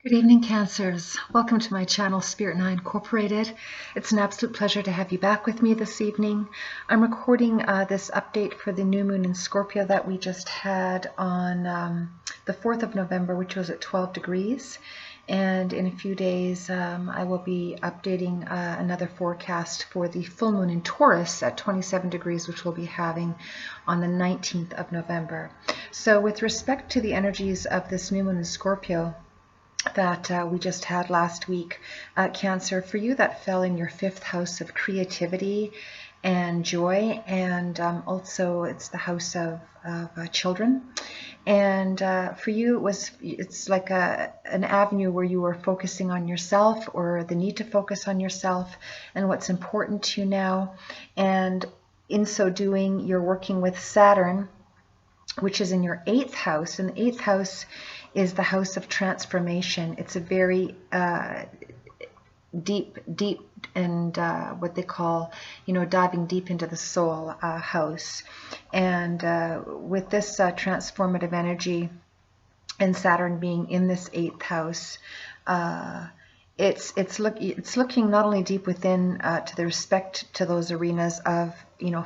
Good evening, Cancers. Welcome to my channel, Spirit and I Incorporated. It's an absolute pleasure to have you back with me this evening. I'm recording this update for the new moon in Scorpio that we just had on the 4th of November, which was at 12 degrees. And in a few days, I will be updating another forecast for the full moon in Taurus at 27 degrees, which we'll be having on the 19th of November. So with respect to the energies of this new moon in Scorpio, that we just had last week, Cancer, for you that fell in your 5th house of creativity and joy, and also it's the house of children. And for you, it's like an avenue where you were focusing on yourself, or the need to focus on yourself and what's important to you now. And in so doing, you're working with Saturn, which is in your 8th house, and the 8th house is the house of transformation. It's a very deep and what they call, diving deep into the soul house. And with this transformative energy and Saturn being in this 8th house, it's looking not only deep within to the respect to those arenas of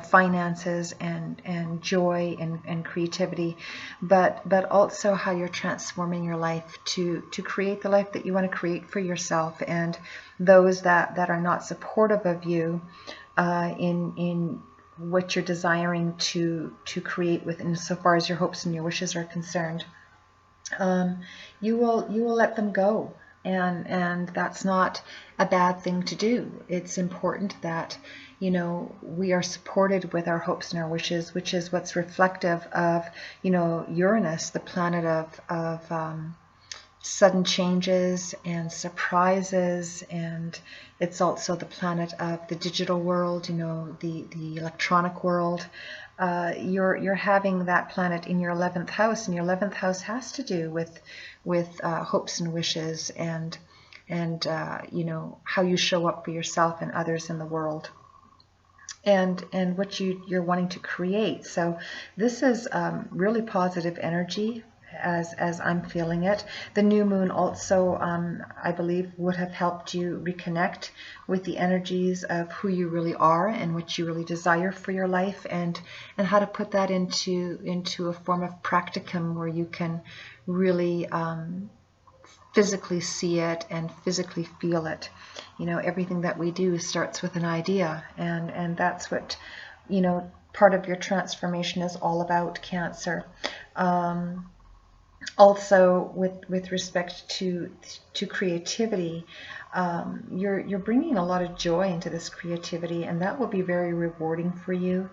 finances and joy and creativity, but also how you're transforming your life to create the life that you want to create for yourself, and those that are not supportive of you in what you're desiring to create within, so far as your hopes and your wishes are concerned. You will let them go. And that's not a bad thing to do. It's important that, we are supported with our hopes and our wishes, which is what's reflective of, Uranus, the planet of sudden changes and surprises. And it's also the planet of the digital world, the electronic world. You're having that planet in your 11th house, and your 11th house has to do with hopes and wishes and how you show up for yourself and others in the world, and what you're wanting to create. So this is really positive energy as I'm feeling it. The new moon also, I believe, would have helped you reconnect with the energies of who you really are and what you really desire for your life, and how to put that into a form of practicum where you can really physically see it and physically feel it. Everything that we do starts with an idea, and that's what part of your transformation is all about, Cancer. Also, with respect to creativity, you're bringing a lot of joy into this creativity, and that will be very rewarding for you,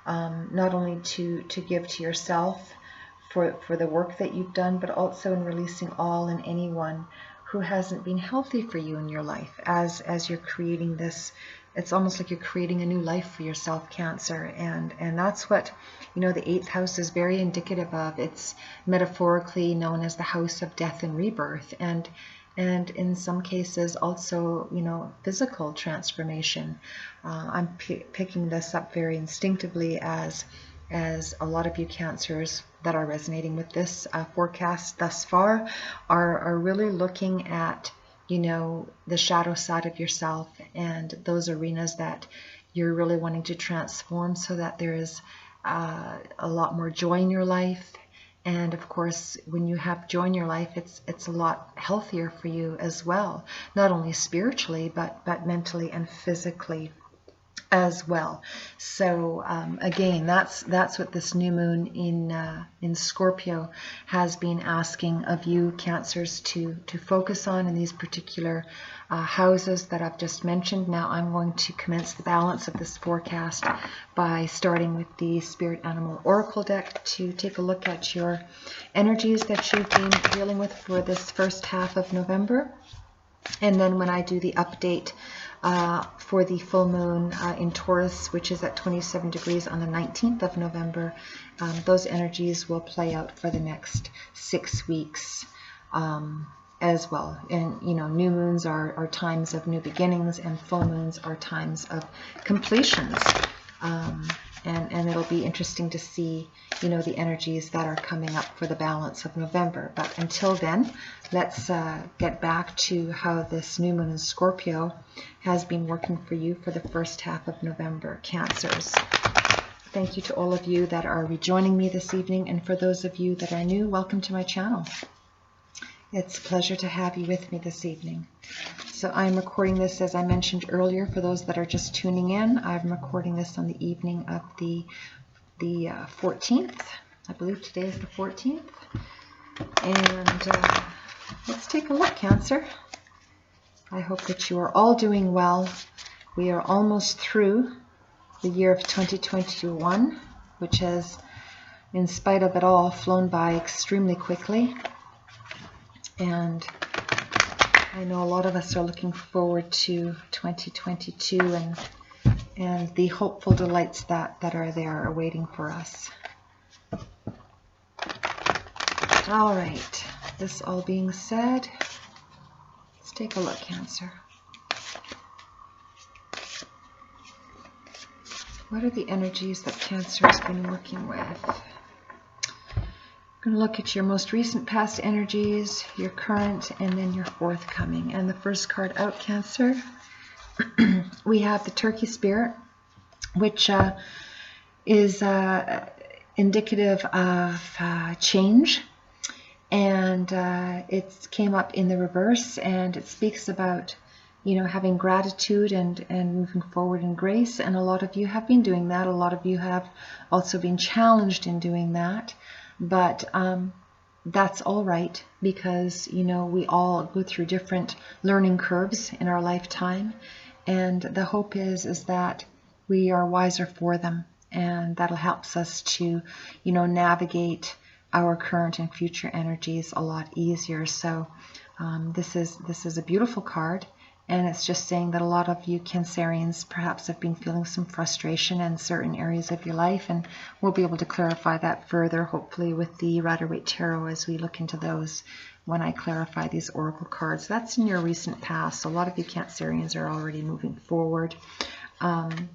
not only to give to yourself for the work that you've done, but also in releasing all and anyone who hasn't been healthy for you in your life. As you're creating this, it's almost like you're creating a new life for yourself, Cancer, and that's what the 8th house is very indicative of. It's metaphorically known as the house of death and rebirth, and in some cases also physical transformation. I'm picking this up very instinctively as a lot of you Cancers that are resonating with this forecast thus far are really looking at the shadow side of yourself and those arenas that you're really wanting to transform, so that there is a lot more joy in your life. And of course, when you have joy in your life, it's a lot healthier for you as well, not only spiritually but mentally and physically as well. So again, that's what this new moon in Scorpio has been asking of you Cancers to focus on in these particular houses that I've just mentioned. Now I'm going to commence the balance of this forecast by starting with the Spirit Animal Oracle deck to take a look at your energies that you've been dealing with for this first half of November. And then when I do the update for the full moon in Taurus, which is at 27 degrees on the 19th of November, those energies will play out for the next 6 weeks as well. And new moons are times of new beginnings, and full moons are times of completions. and it'll be interesting to see, the energies that are coming up for the balance of November. But until then, let's get back to how this new moon in Scorpio has been working for you for the first half of November, Cancers. Thank you to all of you that are rejoining me this evening, and for those of you that are new, welcome to my channel. It's a pleasure to have you with me this evening. So I'm recording this, as I mentioned earlier, for those that are just tuning in. I'm recording this on the evening of the 14th. I believe today is the 14th. And let's take a look, Cancer. I hope that you are all doing well. We are almost through the year of 2021, which has, in spite of it all, flown by extremely quickly. And I know a lot of us are looking forward to 2022 and the hopeful delights that are there awaiting for us. All right, this all being said, let's take a look, Cancer. What are the energies that Cancer has been working with? We're going to look at your most recent past energies, your current, and then your forthcoming. And the first card out, Cancer, we have the Turkey Spirit, which is indicative of change. And it came up in the reverse, and it speaks about, having gratitude and moving forward in grace. And a lot of you have been doing that. A lot of you have also been challenged in doing that. But that's all right, because, we all go through different learning curves in our lifetime. And the hope is that we are wiser for them. And that'll help us to, navigate our current and future energies a lot easier. So this is a beautiful card. And it's just saying that a lot of you Cancerians perhaps have been feeling some frustration in certain areas of your life, and we'll be able to clarify that further, hopefully, with the Rider-Waite Tarot as we look into those when I clarify these oracle cards. That's in your recent past. So a lot of you Cancerians are already moving forward. The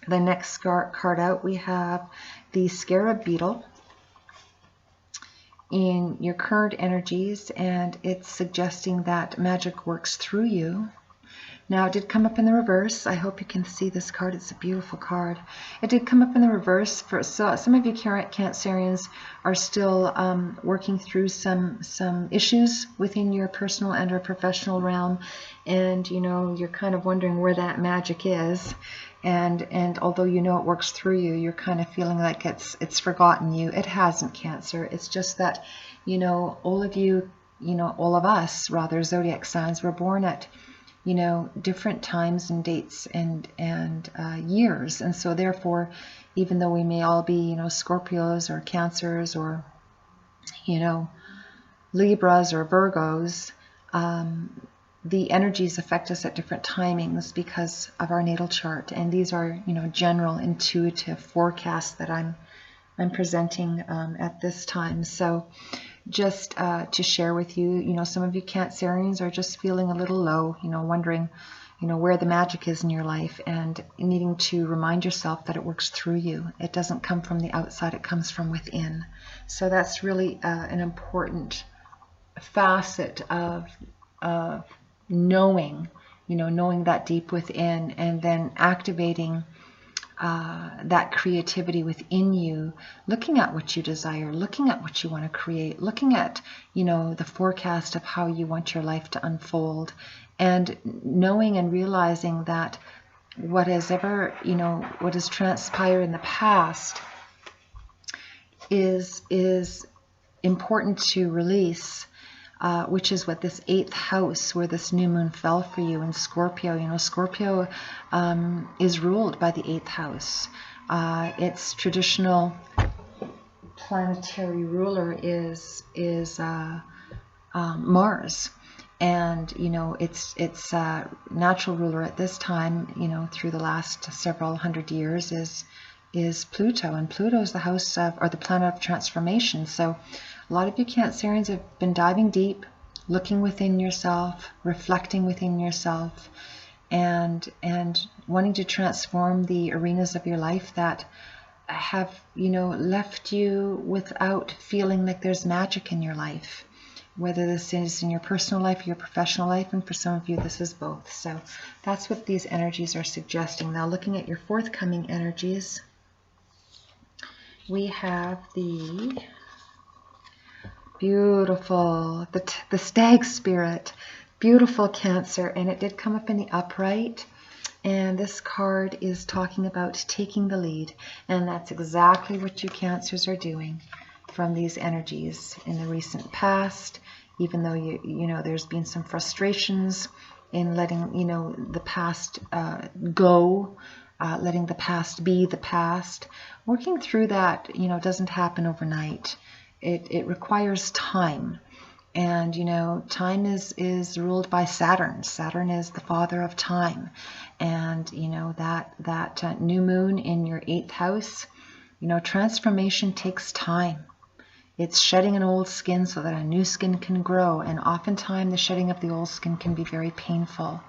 next card out, we have the Scarab Beetle in your current energies, and it's suggesting that magic works through you. Now, it did come up in the reverse. I hope you can see this card. It's a beautiful card. It did come up in the reverse. So some of you Cancerians are still working through some issues within your personal and or professional realm, and you're kind of wondering where that magic is. And although it works through you, you're kind of feeling like it's forgotten you. It hasn't, Cancer. It's just that all of you, all of us rather, zodiac signs, were born at different times and dates and years, and so therefore, even though we may all be Scorpios or Cancers or Libras or Virgos, the energies affect us at different timings because of our natal chart, and these are general intuitive forecasts that I'm presenting at this time. So just to share with you, some of you Cancerians are just feeling a little low, wondering, where the magic is in your life, and needing to remind yourself that it works through you. It doesn't come from the outside, it comes from within. So that's really an important facet of knowing, knowing that deep within, and then activating that creativity within you, looking at what you desire, looking at what you want to create, looking at, the forecast of how you want your life to unfold, and knowing and realizing that what has transpired in the past is important to release, which is what this 8th house, where this new moon fell for you in Scorpio. Scorpio is ruled by the 8th house. Its traditional planetary ruler is Mars, and its natural ruler at this time, through the last several hundred years, is Pluto, and Pluto is the house of, or the planet of transformation. So a lot of you Cancerians have been diving deep, looking within yourself, reflecting within yourself, and wanting to transform the arenas of your life that have, left you without feeling like there's magic in your life, whether this is in your personal life or your professional life, and for some of you this is both. So that's what these energies are suggesting. Now, looking at your forthcoming energies, we have the beautiful, the stag spirit, beautiful Cancer, and it did come up in the upright. And this card is talking about taking the lead, and that's exactly what you Cancers are doing from these energies in the recent past. Even though you know there's been some frustrations in letting the past go, letting the past be the past. Working through that doesn't happen overnight. It requires time. And time is ruled by Saturn. Saturn is the father of time, and that new moon in your 8th house. Transformation takes time. It's shedding an old skin so that a new skin can grow, and oftentimes the shedding of the old skin can be very painful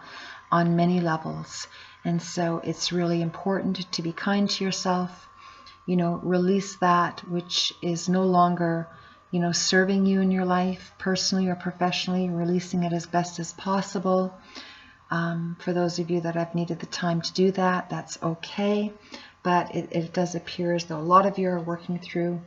on many levels. And so it's really important to be kind to yourself. Release that which is no longer serving you in your life, personally or professionally, releasing it as best as possible. For those of you that have needed the time to do that, that's okay. But it does appear as though a lot of you are working through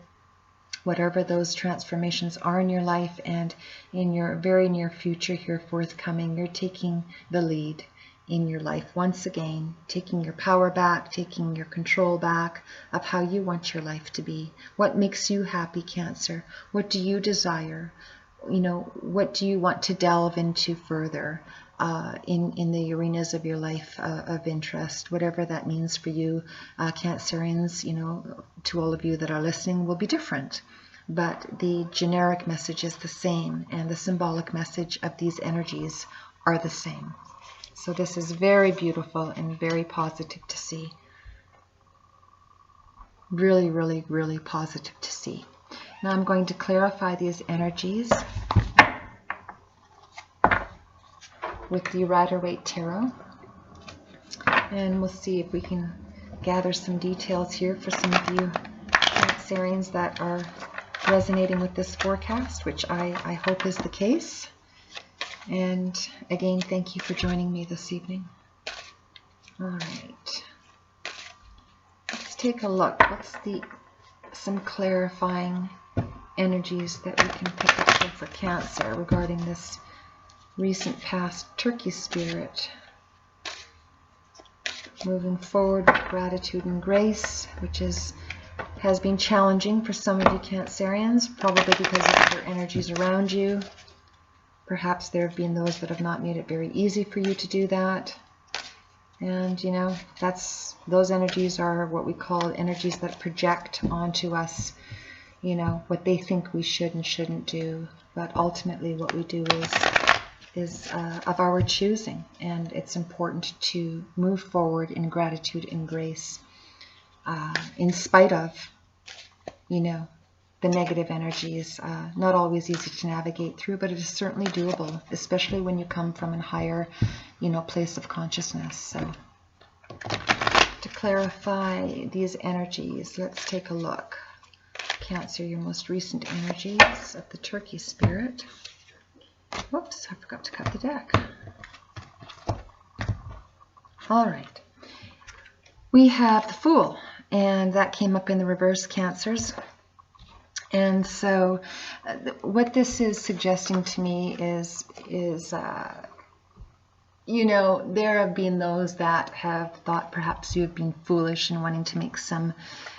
whatever those transformations are in your life, and in your very near future here forthcoming, you're taking the lead in your life once again, taking your power back, taking your control back of how you want your life to be. What makes you happy, Cancer? What do you desire? What do you want to delve into further in the arenas of your life of interest, whatever that means for you. Cancerians, to all of you that are listening, will be different. But the generic message is the same, and the symbolic message of these energies are the same. So this is very beautiful and very positive to see. Really, really, really positive to see. Now I'm going to clarify these energies with the Rider-Waite Tarot. And we'll see if we can gather some details here for some of you Cancerians that are resonating with this forecast, which I hope is the case. And again, thank you for joining me this evening. All right. Let's take a look. What's some clarifying energies that we can pick up here for Cancer regarding this recent past Turkey spirit? Moving forward with gratitude and grace, which has been challenging for some of you Cancerians, probably because of other energies around you. Perhaps there have been those that have not made it very easy for you to do that. And those energies are what we call energies that project onto us, what they think we should and shouldn't do. But ultimately what we do is of our choosing, and it's important to move forward in gratitude and grace in spite of the negative energies. Not always easy to navigate through, but it is certainly doable, especially when you come from a higher place of consciousness. So to clarify these energies, let's take a look. Cancer, your most recent energies of the Turkey spirit. Whoops, I forgot to cut the deck. All right. We have the Fool, and that came up in the reverse, Cancers. And so what this is suggesting to me is there have been those that have thought perhaps you have been foolish in wanting to make some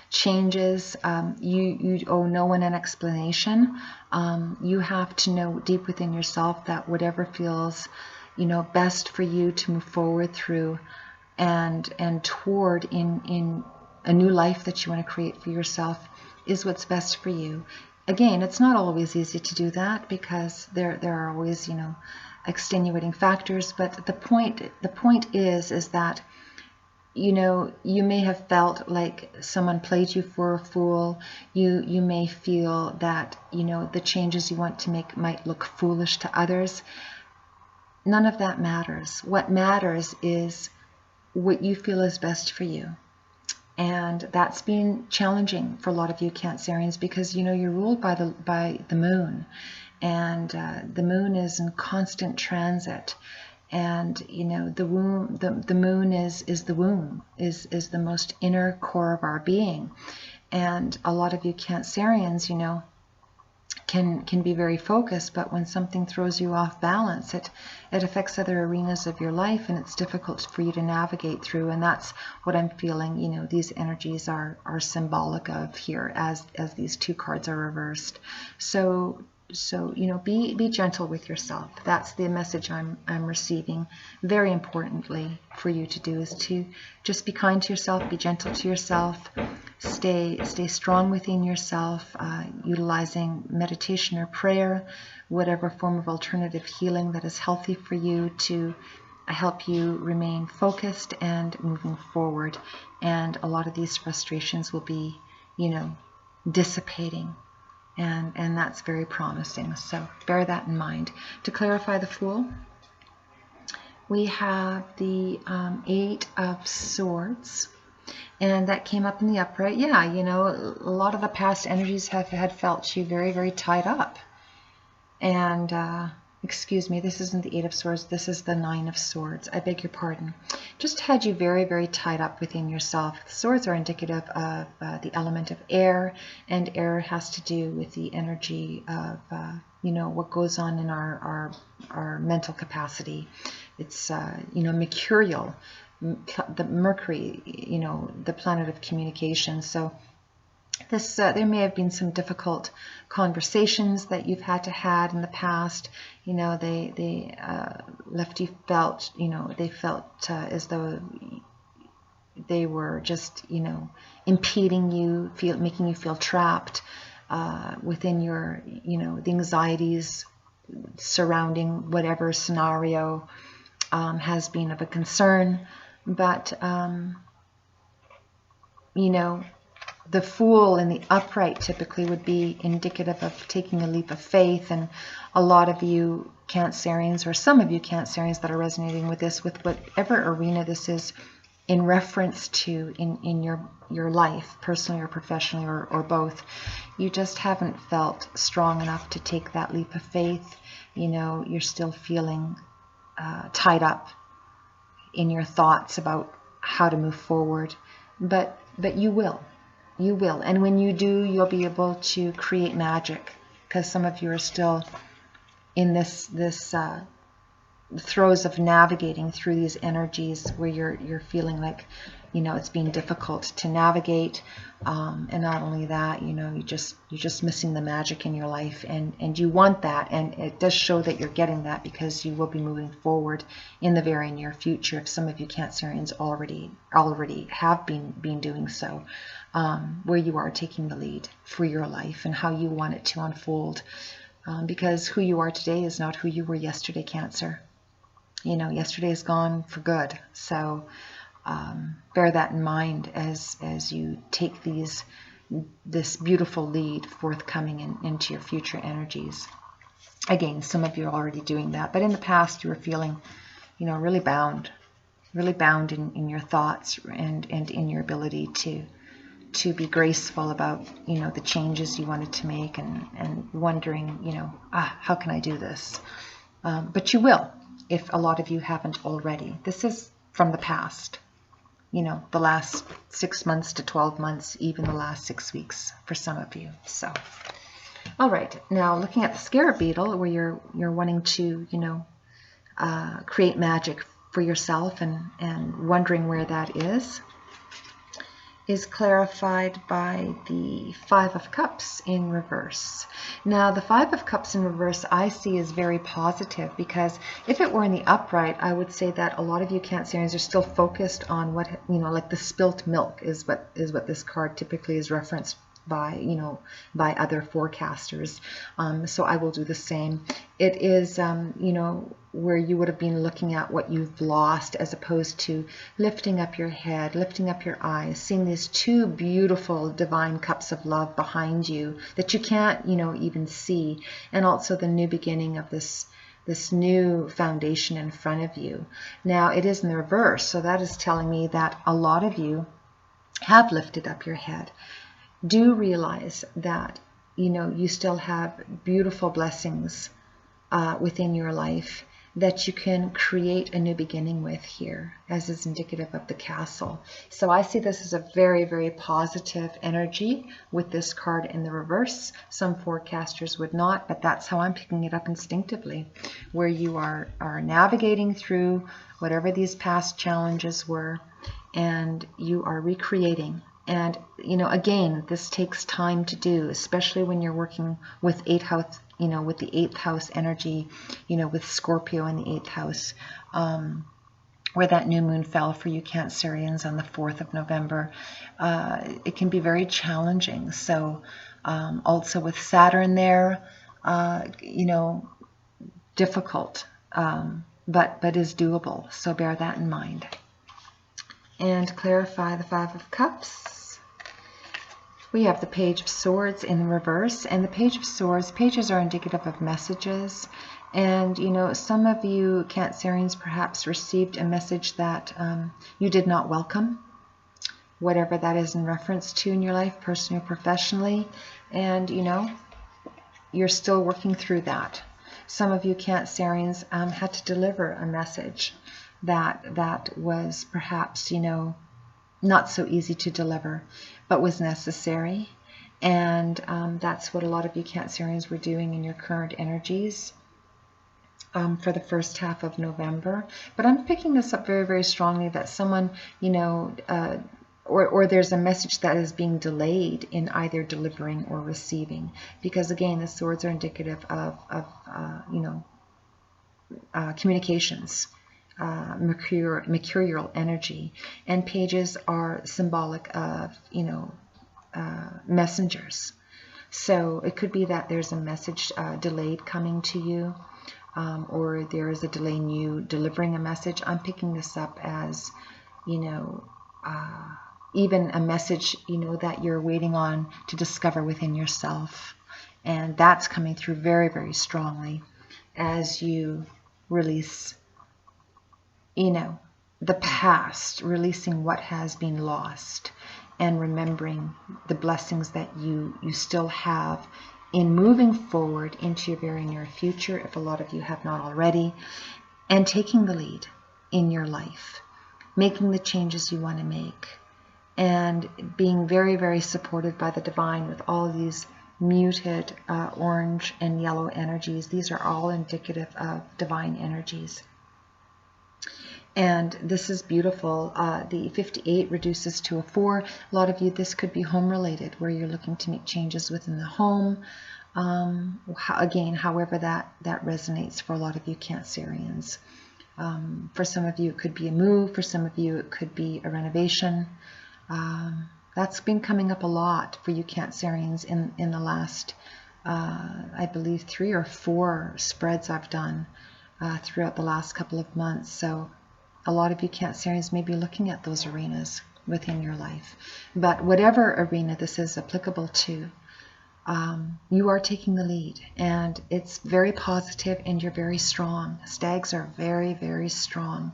changes. You owe no one an explanation. You have to know deep within yourself that whatever feels best for you to move forward through and toward in a new life that you want to create for yourself is what's best for you. Again, it's not always easy to do that because there are always extenuating factors, but the point is that you may have felt like someone played you for a fool. You may feel that the changes you want to make might look foolish to others. none of that matters. What matters is what you feel is best for you. And that's been challenging for a lot of you Cancerians, because you're ruled by the moon, and the moon is in constant transit. And the womb, the moon is the womb, is the most inner core of our being. And a lot of you Cancerians, can be very focused, but when something throws you off balance, it affects other arenas of your life, and it's difficult for you to navigate through. And that's what I'm feeling, these energies are symbolic of here, as these two cards are reversed. So be gentle with yourself. That's the message I'm receiving. Very importantly for you to do is to just be kind to yourself, be gentle to yourself, stay strong within yourself, utilizing meditation or prayer, whatever form of alternative healing that is healthy for you, to help you remain focused and moving forward. And a lot of these frustrations will be, dissipating. And that's very promising. So bear that in mind. To clarify the Fool, we have the 8 of Swords, and that came up in the upright. Yeah, a lot of the past energies had felt you very, very tied up. And excuse me, this isn't the 8 of Swords, this is the 9 of Swords. I beg your pardon. Just had you very, very tied up within yourself. The swords are indicative of the element of air, and air has to do with the energy of, what goes on in our mental capacity. It's, mercurial, the Mercury, the planet of communication. So this, there may have been some difficult conversations that you've had in the past. They left you felt, they felt as though they were just, impeding you, making you feel trapped within your, the anxieties surrounding whatever scenario has been of a concern. But, the Fool in the upright typically would be indicative of taking a leap of faith. And a lot of you Cancerians, or some of you Cancerians that are resonating with this, with whatever arena this is in reference to in your life, personally or professionally, or both, you just haven't felt strong enough to take that leap of faith. You're still feeling tied up in your thoughts about how to move forward. But you will. You will. And when you do, you'll be able to create magic, because some of you are still in this throes of navigating through these energies where you're feeling like, it's being difficult to navigate. And not only that, you're just missing the magic in your life, and you want that. And it does show that you're getting that, because you will be moving forward in the very near future. If some of you Cancerians already have been doing so, where you are taking the lead for your life and how you want it to unfold. Because who you are today is not who you were yesterday, Cancer. Yesterday is gone for good. So bear that in mind as you take this beautiful lead forthcoming into your future energies. Again, some of you are already doing that, but in the past you were feeling, really bound in your thoughts and in your ability to be graceful about, the changes you wanted to make, and wondering, how can I do this? But you will, if a lot of you haven't already. This is from the past, the last 6 months to 12 months, even the last 6 weeks for some of you. So, all right, now looking at the Scarab Beetle, where you're wanting to, create magic for yourself, and wondering where that is clarified by the 5 of Cups in reverse. Now, the 5 of Cups in reverse I see is very positive, because if it were in the upright, I would say that a lot of you Cancerians are still focused on what, like the spilt milk is what this card typically is referenced by, by other forecasters. So I will do the same. It is, where you would have been looking at what you've lost, as opposed to lifting up your head, lifting up your eyes, seeing these 2 beautiful divine cups of love behind you that you can't, even see. And also the new beginning of this this new foundation in front of you. Now it is in the reverse, so that is telling me that a lot of you have lifted up your head. Do realize that, you know, you still have beautiful blessings within your life that you can create a new beginning with here, as is indicative of the castle. So I see this as a very, very positive energy with this card in the reverse. Some forecasters would not, but that's how I'm picking it up instinctively, where you are navigating through whatever these past challenges were, and you are recreating. And, you know, again, this takes time to do, especially when you're working with eighth house, you know, with the 8th house energy, you know, with Scorpio in the 8th house, where that new moon fell for you Cancerians on the 4th of November. It can be very challenging. So also with Saturn there, you know, difficult, but is doable. So bear that in mind. And clarify the 5 of Cups. We have the Page of Swords in the reverse, and the Page of Swords, pages are indicative of messages. And, you know, some of you Cancerians perhaps received a message that you did not welcome, whatever that is in reference to in your life, personally or professionally. And, you know, you're still working through that. Some of you Cancerians had to deliver a message that was perhaps, you know, not so easy to deliver, but was necessary. And that's what a lot of you Cancerians were doing in your current energies for the first half of November. But I'm picking this up very, very strongly that someone, you know, or there's a message that is being delayed in either delivering or receiving. Because again, the swords are indicative of you know, communications. Mercurial energy, and pages are symbolic of, you know, messengers. So it could be that there's a message delayed coming to you, or there is a delay in you delivering a message. I'm picking this up as, you know, even a message, you know, that you're waiting on to discover within yourself, and that's coming through very, very strongly as you release, you know, the past, releasing what has been lost, and remembering the blessings that you still have in moving forward into your very near future, if a lot of you have not already, and taking the lead in your life, making the changes you want to make, and being very, very supported by the divine with all these muted orange and yellow energies. These are all indicative of divine energies. And this is beautiful. The 58 reduces to a 4. A lot of you, this could be home related, where you're looking to make changes within the home. Again, however that resonates for a lot of you Cancerians. For some of you, it could be a move. For some of you, it could be a renovation. That's been coming up a lot for you Cancerians in the last, I believe, 3 or 4 spreads I've done throughout the last couple of months. So a lot of you Cancerians may be looking at those arenas within your life. But whatever arena this is applicable to, you are taking the lead, and it's very positive, and you're very strong. Stags are very, very strong.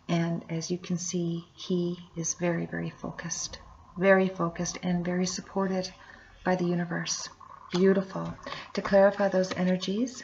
And as you can see, he is very, very focused and very supported by the universe. Beautiful. To clarify those energies,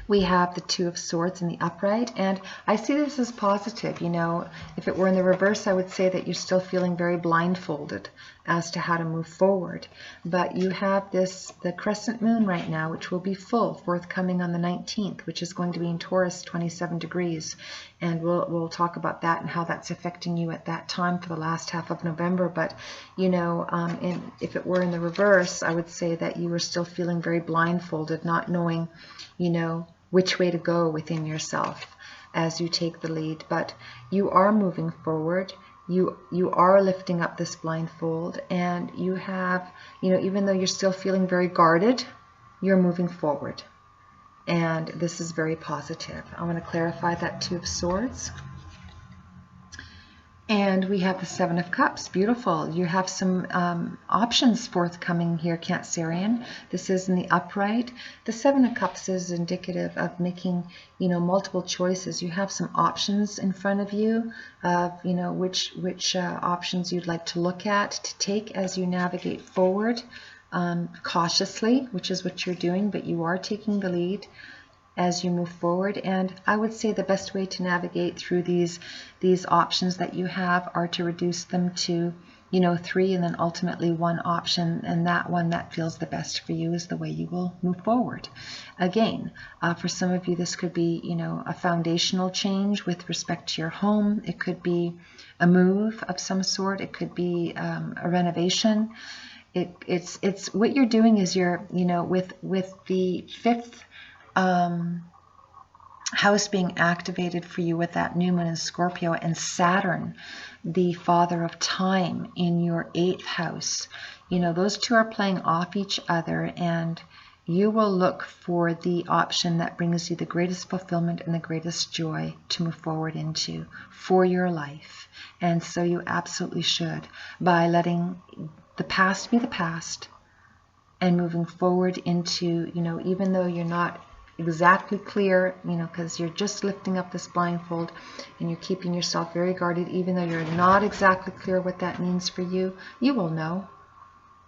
we have the 2 of Swords in the upright, and I see this as positive. You know, if it were in the reverse, I would say that you're still feeling very blindfolded as to how to move forward. But you have the crescent moon right now, which will be full, forthcoming on the 19th, which is going to be in Taurus, 27 degrees. And we'll talk about that and how that's affecting you at that time for the last half of November. But, you know, if it were in the reverse, I would say that you were still feeling very blindfolded, not knowing, you know, which way to go within yourself as you take the lead. But you are moving forward. You are lifting up this blindfold, and you have, you know, even though you're still feeling very guarded, you're moving forward. And this is very positive. I want to clarify that 2 of Swords. And we have the Seven of Cups. Beautiful. You have some options forthcoming here, Cancerian. This is in the upright. The Seven of Cups is indicative of making, multiple choices. You have some options in front of you of, which options you'd like to look at, to take as you navigate forward cautiously, which is what you're doing, but you are taking the lead as you move forward. And I would say the best way to navigate through these options that you have are to reduce them to 3, and then ultimately one option, and that one that feels the best for you is the way you will move forward. Again, for some of you this could be a foundational change with respect to your home. It could be a move of some sort. It could be a renovation. It's what you're doing is you're with the 5th house being activated for you with that new moon in Scorpio, and Saturn, the father of time, in your 8th house. Those two are playing off each other, and you will look for the option that brings you the greatest fulfillment and the greatest joy to move forward into for your life. And so you absolutely should, by letting the past be the past and moving forward into, even though you're not exactly clear, because you're just lifting up this blindfold and you're keeping yourself very guarded, even though you're not exactly clear what that means for you, you will know,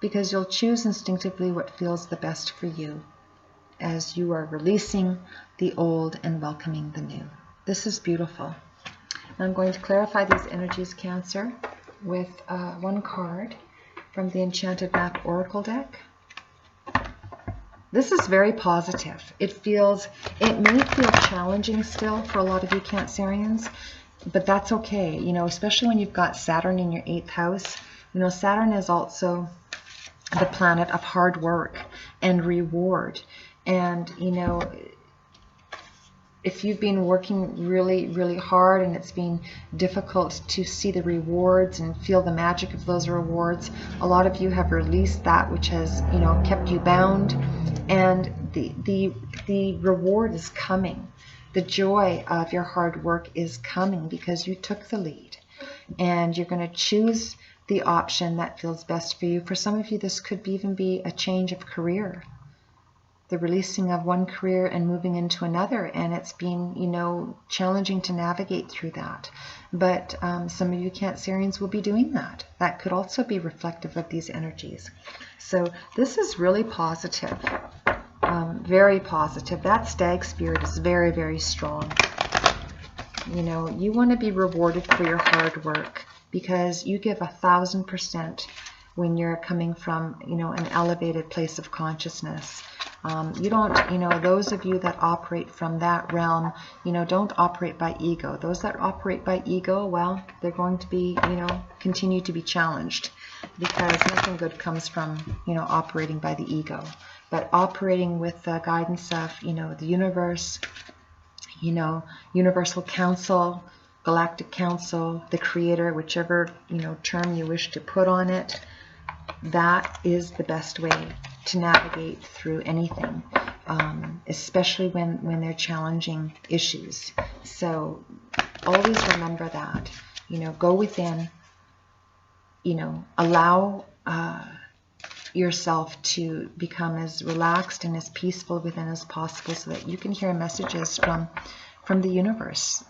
because you'll choose instinctively what feels the best for you as you are releasing the old and welcoming the new. This is beautiful. I'm going to clarify these energies, Cancer, with one card from the Enchanted Map Oracle deck. This is very positive. It may feel challenging still for a lot of you Cancerians, but that's okay, especially when you've got Saturn in your 8th house. Saturn is also the planet of hard work and reward. And, if you've been working really, really hard and it's been difficult to see the rewards and feel the magic of those rewards, a lot of you have released that which has, kept you bound, and the reward is coming. The joy of your hard work is coming because you took the lead, and you're going to choose the option that feels best for you. For some of you, this could even be a change of career, the releasing of one career and moving into another, and it's been, challenging to navigate through that. But some of you Cancerians will be doing that. That could also be reflective of these energies. So this is really positive, very positive. That stag spirit is very, very strong. You want to be rewarded for your hard work, because you give 1000% when you're coming from, an elevated place of consciousness. You don't, those of you that operate from that realm, don't operate by ego. Those that operate by ego, well, they're going to be, continue to be challenged, because nothing good comes from, operating by the ego. But operating with the guidance of, the universe, universal council, galactic council, the creator, whichever, term you wish to put on it, that is the best way to navigate through anything, especially when they're challenging issues. So always remember that, go within, allow yourself to become as relaxed and as peaceful within as possible, so that you can hear messages from the universe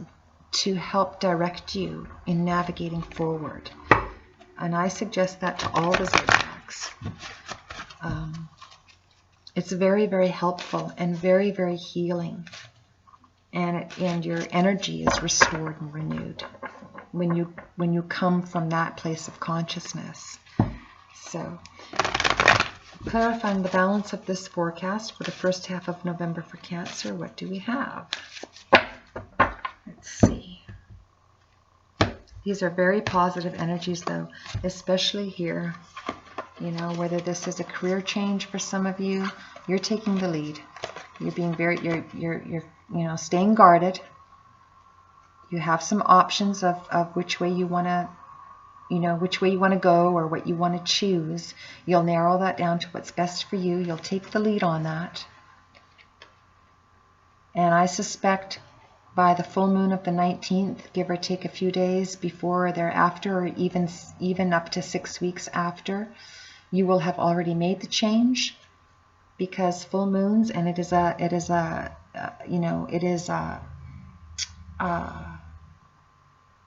to help direct you in navigating forward. And I suggest that to all the zodiacs. It's very, very helpful and very, very healing. And your energy is restored and renewed when you come from that place of consciousness. So, clarifying the balance of this forecast for the first half of November for Cancer, what do we have? Let's see. These are very positive energies, though, especially here. Whether this is a career change for some of you, you're taking the lead. You're being you're staying guarded. You have some options of which way you want to, which way you want to go or what you want to choose. You'll narrow that down to what's best for you. You'll take the lead on that. And I suspect by the full moon of the 19th, give or take a few days before or thereafter, or even up to 6 weeks after, you will have already made the change, because full moons, and it is an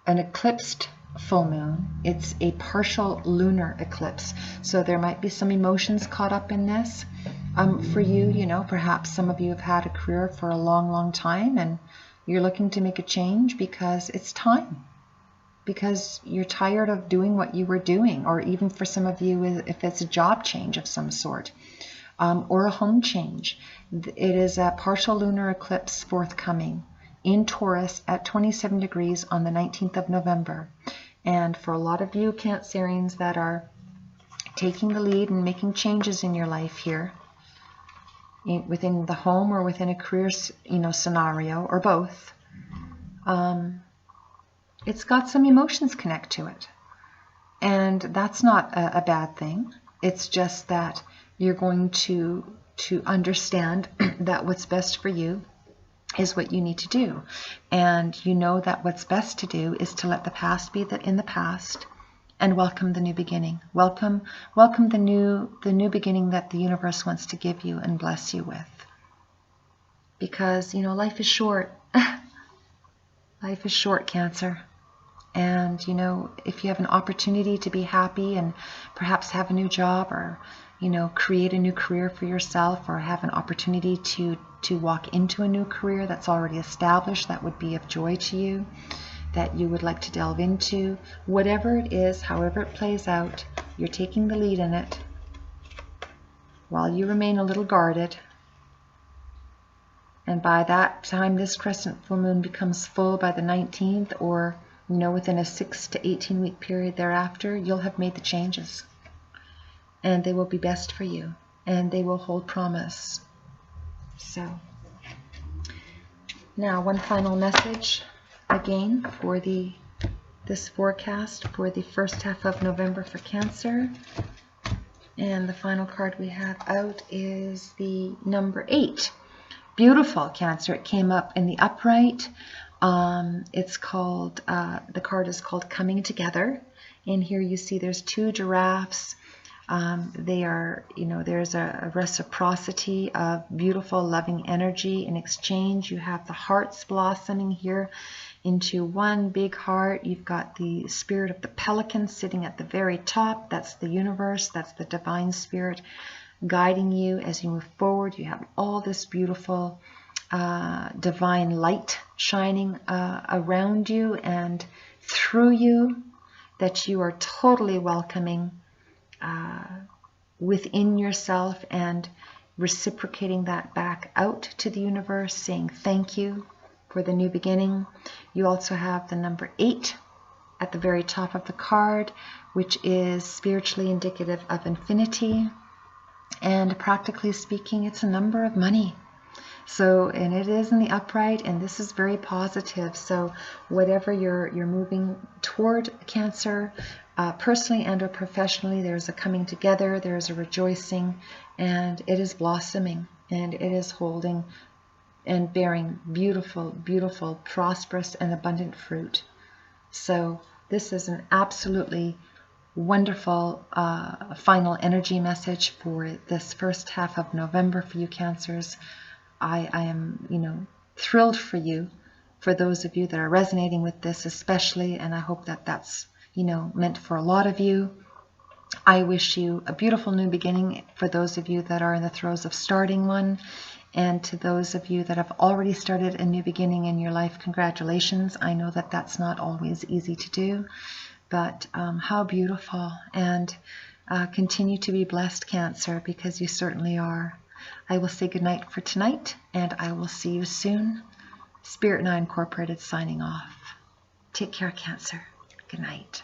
eclipsed full moon. It's a partial lunar eclipse, so there might be some emotions caught up in this for you. You know, perhaps some of you have had a career for a long time, and you're looking to make a change because it's time, because you're tired of doing what you were doing, or even for some of you, if it's a job change of some sort, or a home change. It is a partial lunar eclipse forthcoming in Taurus at 27 degrees on the 19th of November. And for a lot of you Cancerians that are taking the lead and making changes in your life here, within the home or within a career, scenario, or both, it's got some emotions connect to it. And that's not a bad thing. It's just that you're going to understand that what's best for you is what you need to do. And you know that what's best to do is to let the past be in the past and welcome the new beginning. Welcome the new beginning that the universe wants to give you and bless you with. Because, life is short. Life is short, Cancer. And, if you have an opportunity to be happy and perhaps have a new job, or, create a new career for yourself, or have an opportunity to walk into a new career that's already established, that would be of joy to you, that you would like to delve into, whatever it is, however it plays out, you're taking the lead in it while you remain a little guarded. And by that time, this crescent full moon becomes full by the 19th, or within a 6 to 18 week period thereafter, you'll have made the changes, and they will be best for you, and they will hold promise. So now, one final message again for this forecast for the first half of November for Cancer. And the final card we have out is the number 8. Beautiful, Cancer. It came up in the upright. It's called, the card is called Coming Together. And here you see there's 2 giraffes. They are, there's a reciprocity of beautiful, loving energy in exchange. You have the hearts blossoming here into one big heart. You've got the spirit of the pelican sitting at the very top. That's the universe. That's the divine spirit guiding you as you move forward. You have all this beautiful divine light shining around you and through you, that you are totally welcoming within yourself, and reciprocating that back out to the universe, saying thank you for the new beginning. You also have the number 8 at the very top of the card, which is spiritually indicative of infinity, and practically speaking, it's a number of money. So, and it is in the upright, and this is very positive. So whatever you're moving toward, Cancer, personally and or professionally, there's a coming together, there's a rejoicing, and it is blossoming, and it is holding and bearing beautiful, beautiful, prosperous and abundant fruit. So this is an absolutely wonderful final energy message for this first half of November for you Cancers. I am, thrilled for you, for those of you that are resonating with this especially, and I hope that that's, meant for a lot of you. I wish you a beautiful new beginning for those of you that are in the throes of starting one, and to those of you that have already started a new beginning in your life, congratulations. I know that that's not always easy to do, but how beautiful, and continue to be blessed, Cancer, because you certainly are. I will say goodnight for tonight, and I will see you soon. Spirit 9 Incorporated signing off. Take care, Cancer. Good night.